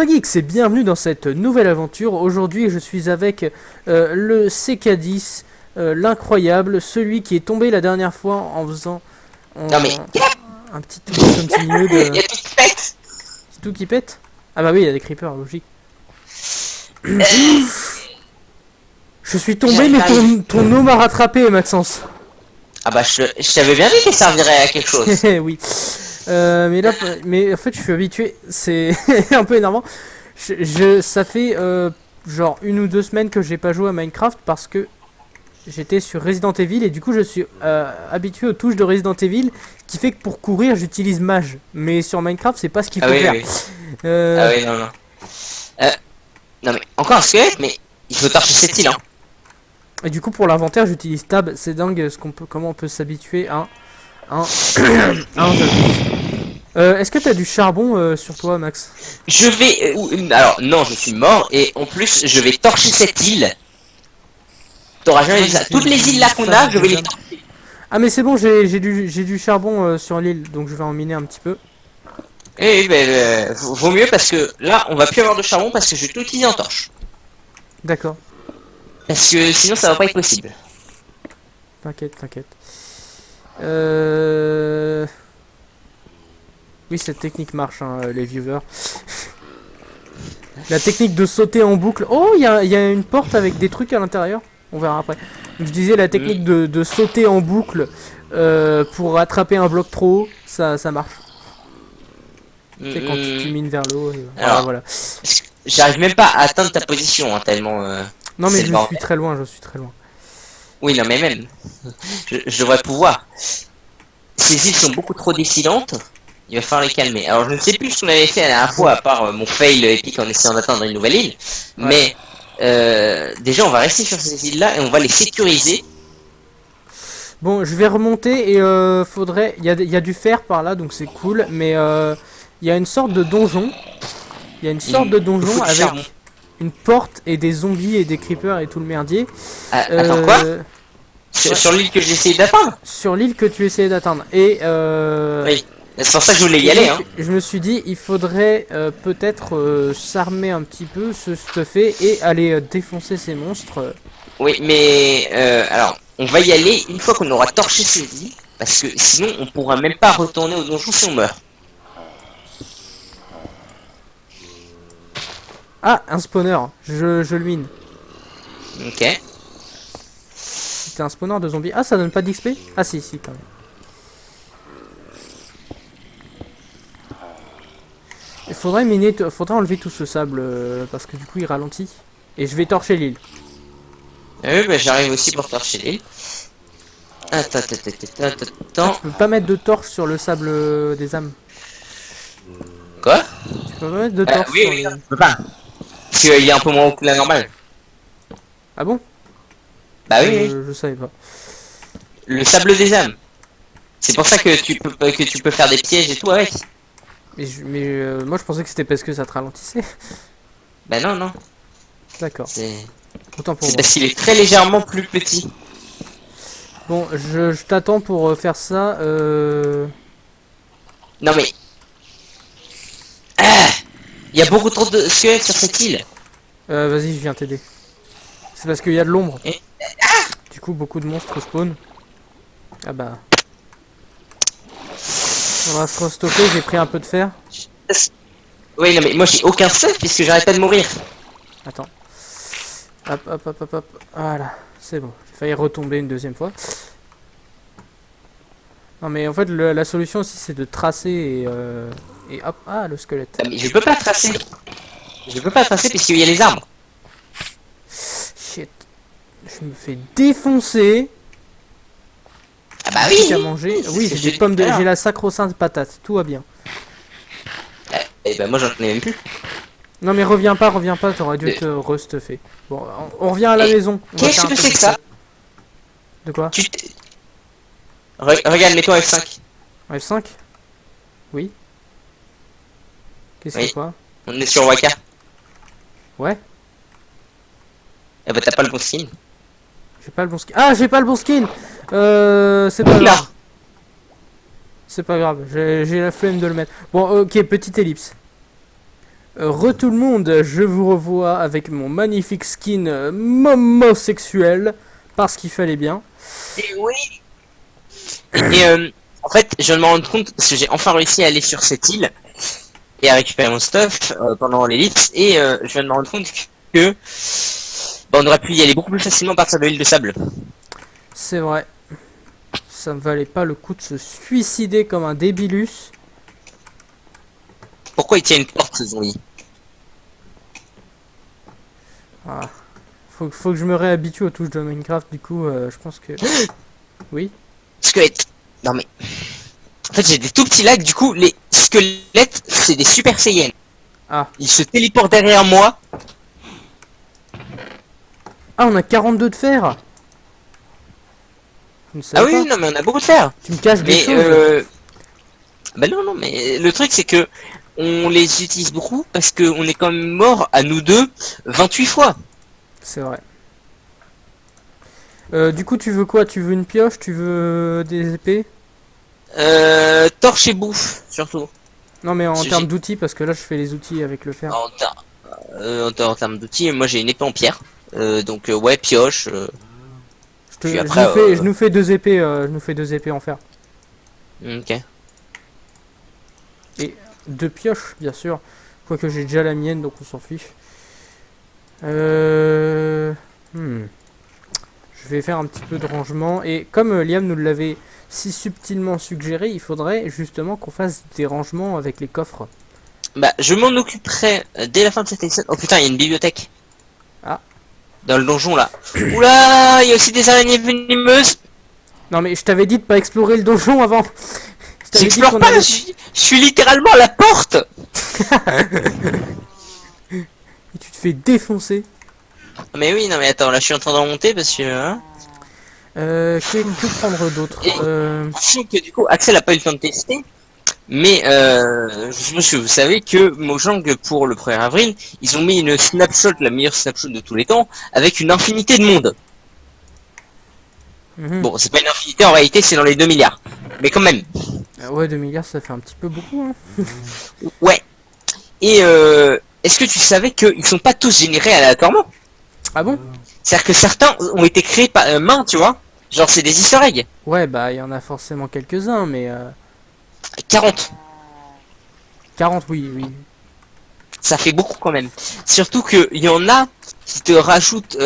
Geeks et bienvenue dans cette nouvelle aventure. Aujourd'hui je suis avec le CK10, l'incroyable, celui qui est tombé la dernière fois en faisant Non mais, un petit tout continueux de... il y a tout qui pète. C'est tout qui pète. Ah bah oui, il y a des creepers, logique. Je suis tombé mais ton eau m'a rattrapé, Maxence. Ah bah je t'avais bien dit qu'il servirait à quelque chose. Oui. Mais là, mais en fait, je suis habitué. C'est un peu énervant. Ça fait genre 1 ou 2 semaines que j'ai pas joué à Minecraft parce que j'étais sur Resident Evil et du coup, je suis habitué aux touches de Resident Evil, qui fait que pour courir, j'utilise Mage. Mais sur Minecraft, c'est pas ce qu'il faut faire. Oui. Ah oui, non. Non mais, encore un squelette, mais il faut torcher cette île, hein. Et du coup, pour l'inventaire, j'utilise Tab. C'est dingue comment on peut s'habituer à un jeu. Est-ce que t'as du charbon sur toi, Max? Je vais... alors, non, je suis mort, et en plus, je vais torcher cette île. T'auras jamais vu ça. Toutes les îles là qu'on a, je vais les torcher. Ah mais c'est bon, j'ai du charbon sur l'île, donc je vais en miner un petit peu. Eh ben, vaut mieux parce que là, on va plus avoir de charbon parce que je vais tout utiliser en torche. D'accord. Parce que sinon, ça va pas être possible. T'inquiète. Oui, cette technique marche, hein, les viewers. La technique de sauter en boucle. Oh, il y a une porte avec des trucs à l'intérieur. On verra après. Donc, je disais la technique de sauter en boucle pour attraper un bloc trop haut, ça marche. C'est quand tu mines vers l'eau. Alors, voilà. J'arrive même pas à atteindre ta position, hein, tellement... Non mais je suis très loin, Oui, non mais même. Je devrais pouvoir. Ces îles sont beaucoup trop décidantes. Il va falloir les calmer. Alors je ne sais plus ce qu'on avait fait la dernière fois, à part mon fail épique en essayant d'atteindre une nouvelle île. Ouais. Mais déjà on va rester sur ces îles-là et on va les sécuriser. Bon, je vais remonter et faudrait... Il y a du fer par là, donc c'est cool. Mais il y a une sorte de donjon. Il y a une sorte de donjon avec charbon. une porte et des zombies et des creepers et tout le merdier. Attends, quoi? Sur l'île que j'ai essayé d'atteindre? Sur l'île que tu essayais d'atteindre. Et oui, c'est pour ça que je voulais y aller. Hein. Je me suis dit, il faudrait peut-être s'armer un petit peu, se stuffer et aller défoncer ces monstres. Oui, mais alors, on va y aller une fois qu'on aura torché ces îles. Parce que sinon, on pourra même pas retourner au donjon si on meurt. Ah, un spawner. Je le mine. Ok. C'était un spawner de zombies. Ah, ça donne pas d'XP? Ah si, quand même. Il faudrait miner, faudrait enlever tout ce sable parce que du coup il ralentit. Et je vais torcher l'île. Oui, bah j'arrive aussi pour torcher l'île. Attends. Ah, tu peux pas mettre de torche sur le sable des âmes. Quoi? Tu peux pas mettre de torche oui, sur oui, les... je peux pas. Parce qu'il est un peu moins haut que la normale. Ah bon? Bah oui. Je savais pas. Le sable des âmes. C'est pour ça que tu peux faire des pièges et tout avec. Mais moi je pensais que c'était parce que ça te ralentissait. Bah non. D'accord. C'est Autant pour moi. parce qu'il est très légèrement plus petit. Bon, je t'attends pour faire ça. Non mais... Ah, il y a beaucoup trop de squelettes sur cette île. Vas-y, je viens t'aider. C'est parce qu'il y a de l'ombre. Et... Du coup, beaucoup de monstres spawn. Ah bah... On va se restopper, j'ai pris un peu de fer. Oui, non mais moi j'ai aucun stuff puisque j'arrête pas de mourir. Attends. Hop. Voilà, c'est bon. J'ai failli retomber une deuxième fois. Non mais en fait, la solution aussi, c'est de tracer et hop. Ah, le squelette. Non, mais je peux pas tracer. Je peux pas tracer puisqu'il y a les arbres. Shit. Je me fais défoncer. Ah bah oui. À manger. Oui, j'ai des pommes de... J'ai la sacro-sainte patate. Tout va bien. Et bah moi j'en ai même plus. Non mais reviens pas, t'aurais dû te restuffer. Bon, on revient à la maison. Qu'est-ce que c'est que ça? De quoi? Regarde, mets-toi F5. F5? Oui. Qu'est-ce que quoi? On est sur Waka. Ouais. Eh bah t'as pas le bon skin. J'ai pas le bon skin. Ah, j'ai pas le bon skin. C'est pas grave. C'est pas grave, j'ai la flemme de le mettre. Bon, ok, petite ellipse. Tout le monde, je vous revois avec mon magnifique skin momosexuel, parce qu'il fallait bien. Et oui. Et en fait, je viens de me rendre compte parce que j'ai enfin réussi à aller sur cette île et à récupérer mon stuff pendant l'ellipse. Et je viens de me rendre compte que bah, on aurait pu y aller beaucoup plus facilement à partir de l'île de sable. C'est vrai. Ça ne valait pas le coup de se suicider comme un débilus. Pourquoi il tient une porte, ce zombie? Ah. Faut que je me réhabitue aux touches de Minecraft, du coup, je pense que... Oui. Squelette. Non mais... En fait, j'ai des tout petits lags, du coup, les squelettes, c'est des Super Saiyans. Ah. Ils se téléportent derrière moi. Ah, on a 42 de fer. Je ne Ah savais oui, pas. non mais on a beaucoup de fer. Tu me caches des Mais choses. bah non, mais le truc c'est que on les utilise beaucoup parce que on est quand même mort à nous deux 28 fois. C'est vrai. Du coup, tu veux quoi? Tu veux une pioche? Tu veux des épées? Torche et bouffe, surtout. Non, mais en J'ai- termes d'outils, parce que là, je fais les outils avec le fer. En termes d'outils, moi j'ai une épée en pierre. Donc ouais, pioche. Puis après, Je nous fais deux épées. Je nous fais deux épées en fer. ok. Et deux pioches, bien sûr. Quoique j'ai déjà la mienne, donc on s'en fiche. Je vais faire un petit peu de rangement. Et comme Liam nous l'avait si subtilement suggéré, il faudrait justement qu'on fasse des rangements avec les coffres. Bah je m'en occuperai dès la fin de cette épisode. Oh putain, il y a une bibliothèque. Ah. Dans le donjon là. Oula, il y a aussi des araignées venimeuses. Non mais je t'avais dit de pas explorer le donjon avant. Je t'avais dit J'explore qu'on pas, allait- je suis littéralement à la porte. Et tu te fais défoncer. Mais oui, non mais attends, là je suis en train d'en monter parce que... Hein, Que prendre d'autre Et- je sais que du coup, Axel a pas eu le temps de tester. Mais je pense que vous savez que Mojang, pour le 1er avril, ils ont mis une snapshot, la meilleure snapshot de tous les temps, avec une infinité de mondes. Mhm. Bon, c'est pas une infinité, en réalité c'est dans les 2 milliards. Mais quand même, Ouais, 2 milliards, ça fait un petit peu beaucoup. Hein. ouais. Et est-ce que tu savais qu'ils sont pas tous générés aléatoirement? Ah bon? C'est-à-dire que certains ont été créés par main, tu vois. Genre c'est des easter eggs. Ouais, bah il y en a forcément quelques-uns, mais 40. 40, oui, oui. Ça fait beaucoup quand même. Surtout que il y en a qui te rajoutent,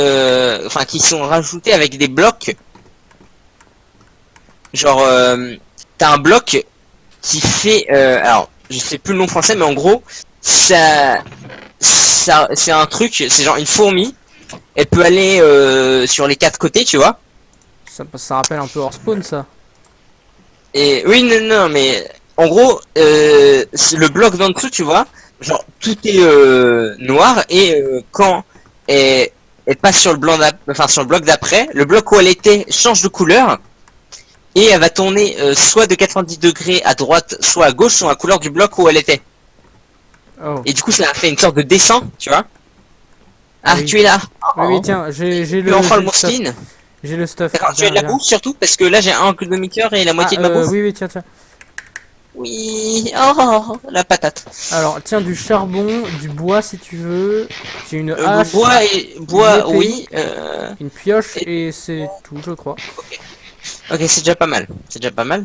enfin qui sont rajoutés avec des blocs. Genre, t'as un bloc qui fait, alors je sais plus le nom français, mais en gros, ça c'est un truc, c'est genre une fourmi. Elle peut aller sur les 4 côtés, tu vois. Ça rappelle un peu Hearthstone, ça. Et oui, non, mais en gros, c'est le bloc d'en dessous, tu vois, genre tout est noir et quand elle passe sur le blanc, enfin sur le bloc d'après, le bloc où elle était change de couleur et elle va tourner soit de 90 degrés à droite, soit à gauche, soit la couleur du bloc où elle était. Oh. Et du coup, ça a fait une sorte de dessin, tu vois. Ah, Oui. tu es là. Oui, oui, tiens, j'ai Tu le. enfin J'ai le le stuff. skin. J'ai le stuff. D'accord, tu as de la Viens. bouffe surtout parce que là j'ai un coup de demi-cœur et la moitié de ma bouffe. Oui, oui, tiens, tiens. Oui, oh, la patate. Alors, tiens, du charbon, du bois si tu veux. J'ai une hache, Bois et bois, une épée. oui. une pioche et c'est tout, je crois. Ok, c'est déjà pas mal. C'est déjà pas mal.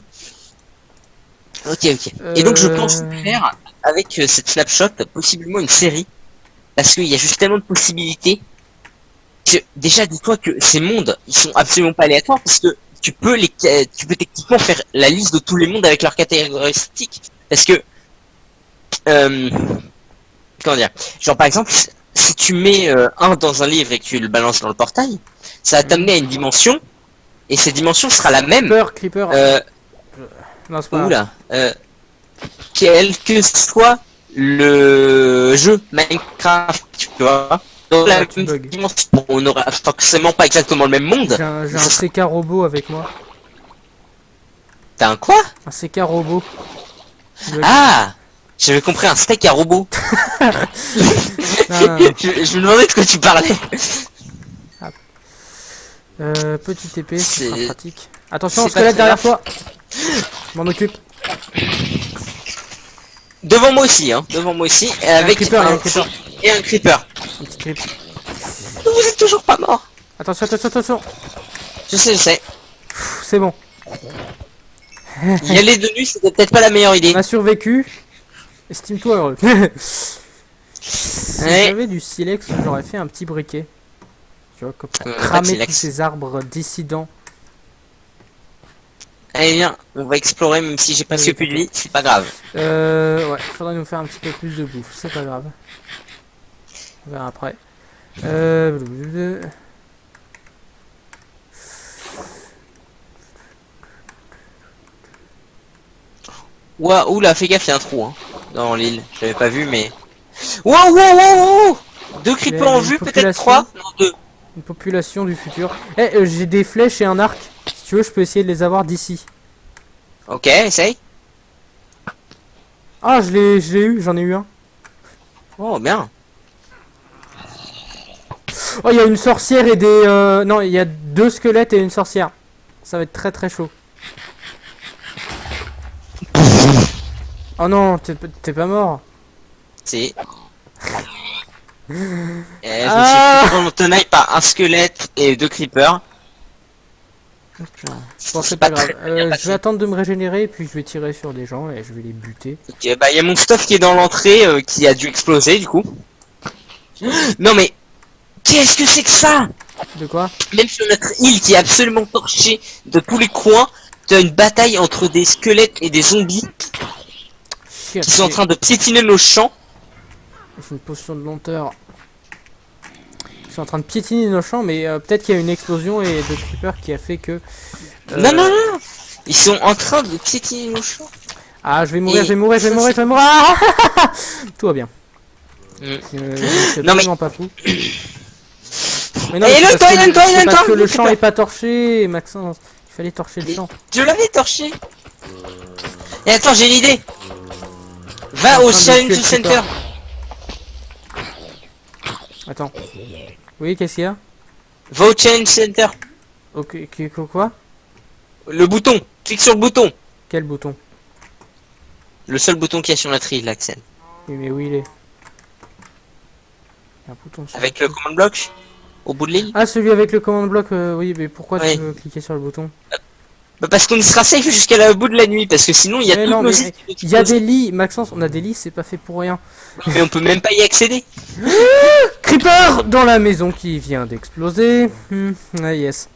Ok. Et donc je pense faire avec cette snapshot possiblement une série parce qu'il y a juste tellement de possibilités. Que, déjà, dis-toi que ces mondes, ils sont absolument pas aléatoires parce que tu peux techniquement faire la liste de tous les mondes avec leurs caractéristiques. Parce que, comment dire, genre par exemple, si tu mets un dans un livre et que tu le balances dans le portail, ça va t'amener à une dimension et cette dimension sera la même. Creeper. Non, c'est pas grave. Oula, quel que soit le jeu Minecraft, tu vois. Dans la tu bugs. dimension, on n'aura forcément pas exactement le même monde. J'ai un CK robot avec moi. T'as un quoi? Un CK robot. Ah, j'avais compris un steak à robot. Non, non, non. Je me demandais de quoi tu parlais. Petite épée, ce C'est- sera pratique. Attention, c'est squelette pas derrière très toi. Je m'en occupe. Devant moi aussi, hein. Devant moi aussi. Et avec creeper, il y a un creeper. Et un creeper. Un petit creep. Vous êtes toujours pas mort. Attention, attention, attention. Je sais, je sais. Pff, c'est bon. Y aller de nuit, c'était peut-être pas la meilleure idée. On a survécu. Estime-toi heureux. Si Ouais. j'avais du silex, j'aurais fait un petit briquet. Tu vois, comme pour pas de cramer tous silex. ces arbres dissidents. Allez, viens. On va explorer, même si j'ai pas Allez, plus de vie. C'est pas grave. Ouais, faudrait nous faire un petit peu plus de bouffe, c'est pas grave. On verra après. Blablabla. Ouah, oula, fais gaffe, y a un trou, hein. Dans l'île. J'avais pas vu, mais. Wow, wow, wow, wow. Deux creepers Il y a en une vue, peut-être population. 3. Non, 2. Une population du futur. Eh, j'ai des flèches et un arc. Si tu veux, je peux essayer de les avoir d'ici. Ok, essaye. Ah, je l'ai eu, j'en ai eu un. Oh, bien. Oh, il y a une sorcière et des... Non, il y a 2 squelettes et une sorcière. Ça va être très très chaud. Oh non, t'es pas mort. Si. Je me Ah suis pris en tenaille par un squelette et 2 creepers. Bon, c'est pas grave. très bien Je passé. vais attendre de me régénérer et puis je vais tirer sur des gens et je vais les buter. Ok, bah y a mon stuff qui est dans l'entrée qui a dû exploser du coup. Non mais qu'est-ce que c'est que ça? De quoi? Même sur notre île qui est absolument torchée de tous les coins, t'as une bataille entre des squelettes et des zombies Shit, qui sont en train de piétiner nos champs. j'ai une potion de lenteur. Ils sont en train de piétiner nos champs, mais peut-être qu'il y a une explosion et de creeper qui a fait que... Non non non, ils sont en train de piétiner nos champs. Ah, je vais mourir, Et je vais mourir, je vais ça, mourir, c'est- je vais mourir. Ah tout va bien. Mm. C'est Non, mais- absolument pas fou. Mais non, Et mais c'est le parce toi, que- le toi, c'est le parce toi, que le le champ creeper. est pas torché, Maxence. Il fallait torcher le Mais- champ. Je l'avais torché. Et attends, j'ai une idée. Je Va suis en au train de Challenge tuer le Center. creeper. Attends. Oui, qu'est-ce qu'il y a? Va au Challenge Center. Ok, quoi? Le bouton. Clique sur le bouton. Quel bouton? Le seul bouton qu'il y a sur notre île, Axel. Oui, mais où il est? Il y a un bouton sur... Avec le command block au bout de l'île. Ah, celui avec le command block, oui, mais pourquoi Ouais. tu veux cliquer sur le bouton? Bah parce qu'on y sera safe jusqu'à la bout de la nuit, parce que sinon il y a Mais toutes non, nos mais îles qui il y a explosent. des lits, Maxence, on a des lits, c'est pas fait pour rien. Mais on peut même pas y accéder. Creeper dans la maison qui vient d'exploser. Ah yes.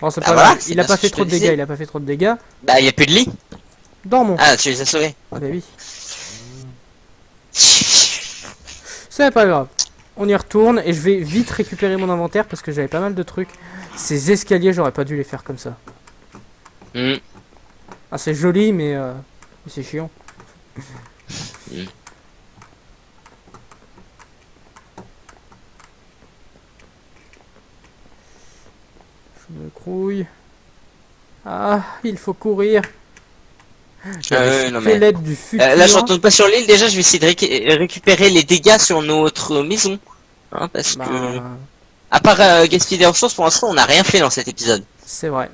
Bon, c'est Bah pas voilà, grave, c'est il a bien pas ce fait que trop je de te dégâts, disais. il a pas fait trop de dégâts. Bah y a plus de lit. Dormons. Ah, tu les as sauvés. Ah bah oui. C'est pas grave. On y retourne et je vais vite récupérer mon inventaire parce que j'avais pas mal de trucs. Ces escaliers, j'aurais pas dû les faire comme ça. Hmm. Ah, c'est joli, mais c'est chiant. Je me crouille. Ah, il faut courir. Non mais. Squelette du futur. Là je retourne pas sur l'île, déjà je vais essayer de récupérer les dégâts sur notre maison. Hein, parce que. Bah, À part gaspiller des ressources, pour l'instant on n'a rien fait dans cet épisode. c'est vrai.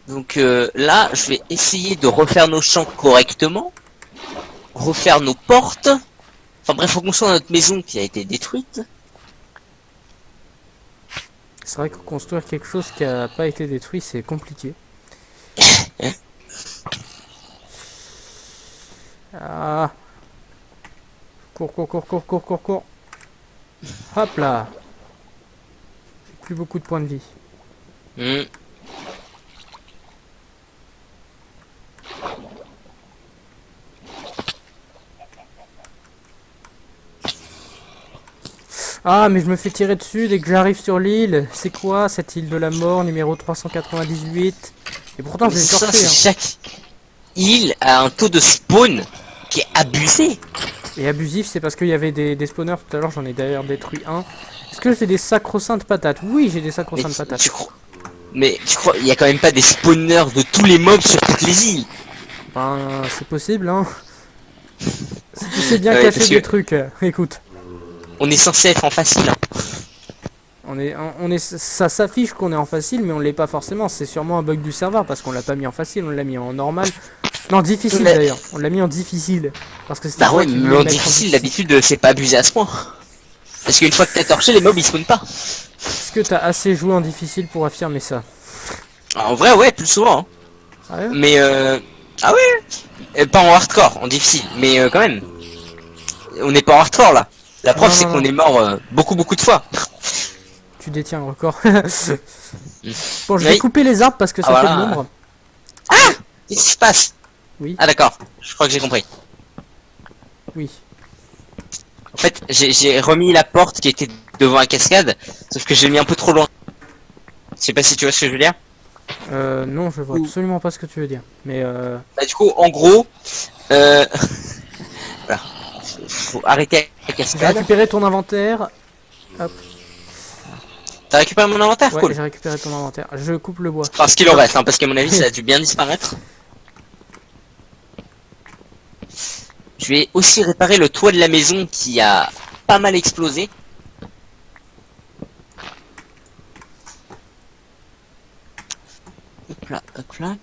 Donc là, je vais essayer de refaire nos champs correctement. Refaire nos portes. Enfin bref, faut construire notre maison qui a été détruite. C'est vrai que construire quelque chose qui a pas été détruit, c'est compliqué. Ah. Cours, cours, cours, cours, cours, cours, cours. Hop là. J'ai plus beaucoup de points de vie. Hmm. Ah, mais je me fais tirer dessus dès que j'arrive sur l'île. C'est quoi cette île de la mort numéro 398? Et pourtant, je l'ai Ça, torché. c'est Hein. chaque île a un taux de spawn qui est abusé. Et abusif, c'est parce qu'il y avait des spawners tout à l'heure. J'en ai d'ailleurs détruit un. Est-ce que j'ai des sacro-saintes patates? Oui, j'ai des Mais sacro-saintes patates. tu crois, il y a quand même pas des spawners de tous les mobs sur toutes les îles. Ben, c'est possible, hein. Si tu sais bien Ouais, cacher parce des que- trucs, écoute. On est censé être en facile. Hein. Ça s'affiche qu'on est en facile, mais on l'est pas forcément. C'est sûrement un bug du serveur parce qu'on l'a pas mis en facile, on l'a mis en normal. Non, difficile Mais- d'ailleurs. On l'a mis en difficile parce que c'était Bah toi ouais, qui mais voulais en le mettre difficile, d'habitude, c'est pas abusé à ce point. Parce qu'une fois que t'as torché, les mobs ils spawnent pas. Est-ce que t'as assez joué en difficile pour affirmer ça? En vrai, ouais, plus souvent. Hein. Ah ouais? Mais ah ouais, pas en hardcore, en difficile, mais quand même, on n'est pas en hardcore là. La preuve, Non, c'est non, qu'on non. est mort beaucoup de fois. Tu détiens le record. Bon, je vais Oui. couper les arbres parce que Ah ça fait de voilà. l'ombre. Qu'est-ce qui se passe? Oui, Ah d'accord, je crois que j'ai compris. oui. En fait, j'ai remis la porte qui était devant la cascade, sauf que j'ai mis un peu trop loin. Je sais pas si tu vois ce que je veux dire. Non, je vois absolument pas ce que tu veux dire. Mais Bah du coup, en gros, voilà, faut arrêter la j'ai cascade. récupéré ton inventaire. Hop. T'as récupéré mon inventaire, Ouais, cool. j'ai récupéré ton inventaire. Je coupe le bois. Parce qu'il en reste, hein, parce qu'à mon avis, ça a dû bien disparaître. Je vais aussi réparer le toit de la maison qui a pas mal explosé. Hop là, hop là.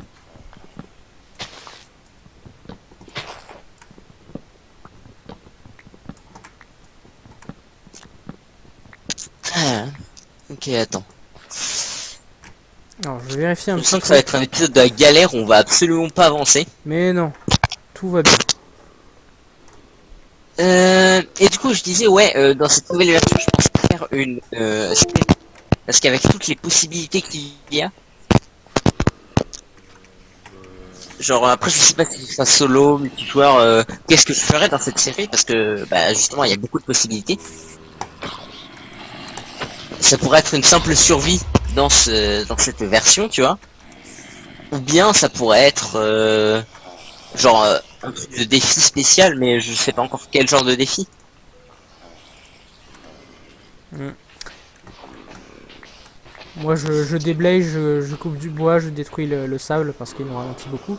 Ah, ok, attends. Alors, je vérifie un Je petit sens que ça va truc. être un épisode de la galère, on va absolument pas avancer. Mais non, tout va bien. Et du coup, je disais, ouais, dans cette nouvelle version, je pense faire une série. Parce qu'avec toutes les possibilités qu'il y a, genre après je sais pas si je fasse solo, multijoueur, qu'est-ce que je ferais dans cette série parce que bah justement il y a beaucoup de possibilités. Ça pourrait être une simple survie dans cette version, tu vois. Ou bien ça pourrait être un truc de défi spécial, mais je sais pas encore quel genre de défi. Moi, je déblaye, je coupe du bois, je détruis le sable parce qu'il nous ralentit beaucoup.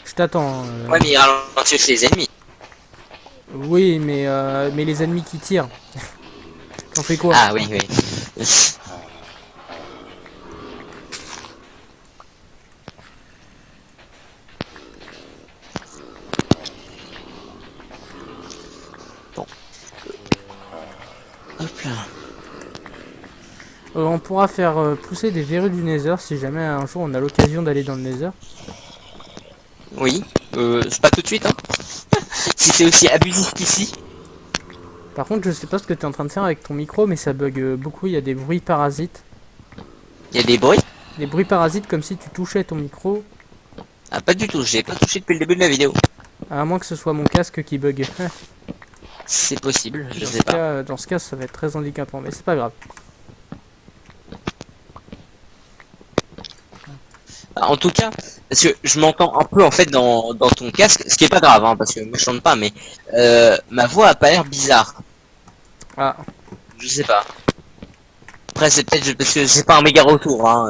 Je t'attends. Ouais, mais il ralentit aussi les ennemis. Oui, mais les ennemis qui tirent. T'en fais quoi? Ah oui, oui. Bon. Hop là. On pourra faire pousser des verrues du Nether si jamais un jour on a l'occasion d'aller dans le Nether. Oui. C'est pas tout de suite, hein. Si c'est aussi abusif qu'ici. Par contre, je sais pas ce que tu es en train de faire avec ton micro, mais ça bug beaucoup. Il y a des bruits parasites. Il y a des bruits. Des bruits parasites comme si tu touchais ton micro. Ah, pas du tout, j'ai pas touché depuis le début de la vidéo. À moins que ce soit mon casque qui bug. C'est possible, je sais pas. Dans ce cas, ça va être très handicapant, mais c'est pas grave. En tout cas, parce que je m'entends un peu en fait dans ton casque, ce qui est pas grave, hein, parce que moi je chante pas, mais ma voix a pas l'air bizarre. Ah, Je sais pas. Après c'est peut-être parce que c'est pas un méga retour, hein.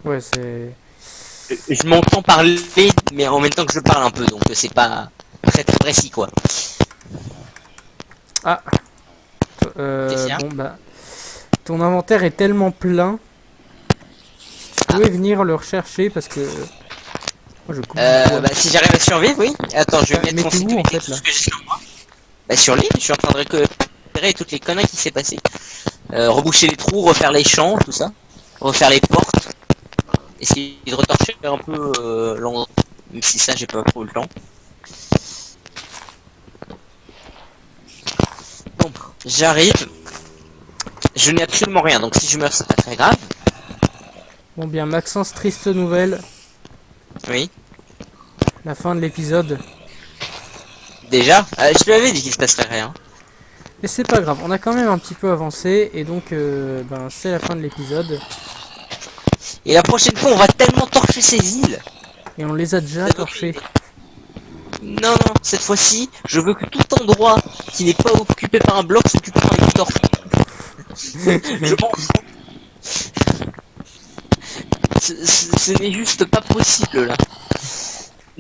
ouais, c'est... Je m'entends parler, mais en même temps que je parle un peu, donc c'est pas très très précis quoi. Ah, T'es fier? bon bah... Ton inventaire est tellement plein. Tu pouvais venir le rechercher parce que... Moi, je coupe du bois. Bah si j'arrive à survivre, oui. Attends, je vais Mais mettre en t'es où, en sécurité fait, tout là ce que j'ai sur moi. Bah sur l'île, je suis en train de récupérer toutes les conneries qui s'est passé. Reboucher les trous, refaire les champs, tout ça. Refaire les portes. Essayer de retorcher un peu l'endroit. Même si ça, j'ai pas trop le temps. Bon, j'arrive. Je n'ai absolument rien, donc si je meurs, c'est pas très grave. Bon bien, Maxence, triste nouvelle. Oui. La fin de l'épisode. Déjà, je te l'avais dit qu'il se passerait rien. Mais c'est pas grave, on a quand même un petit peu avancé. Et donc, ben, c'est la fin de l'épisode. Et la prochaine fois, on va tellement torcher ces îles. Et on les a déjà T'as torchés. Non, non, cette fois-ci, je veux que tout endroit qui n'est pas occupé par un bloc s'occupe par une torche. Je m'en fous. Ce n'est juste pas possible là.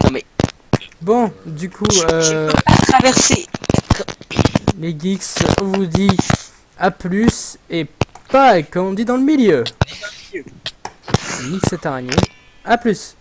Non mais Bon, du coup, je peux pas traverser. les geeks, on vous dit à plus et Spike, comme on dit dans le milieu. Nique cette araignée. A plus.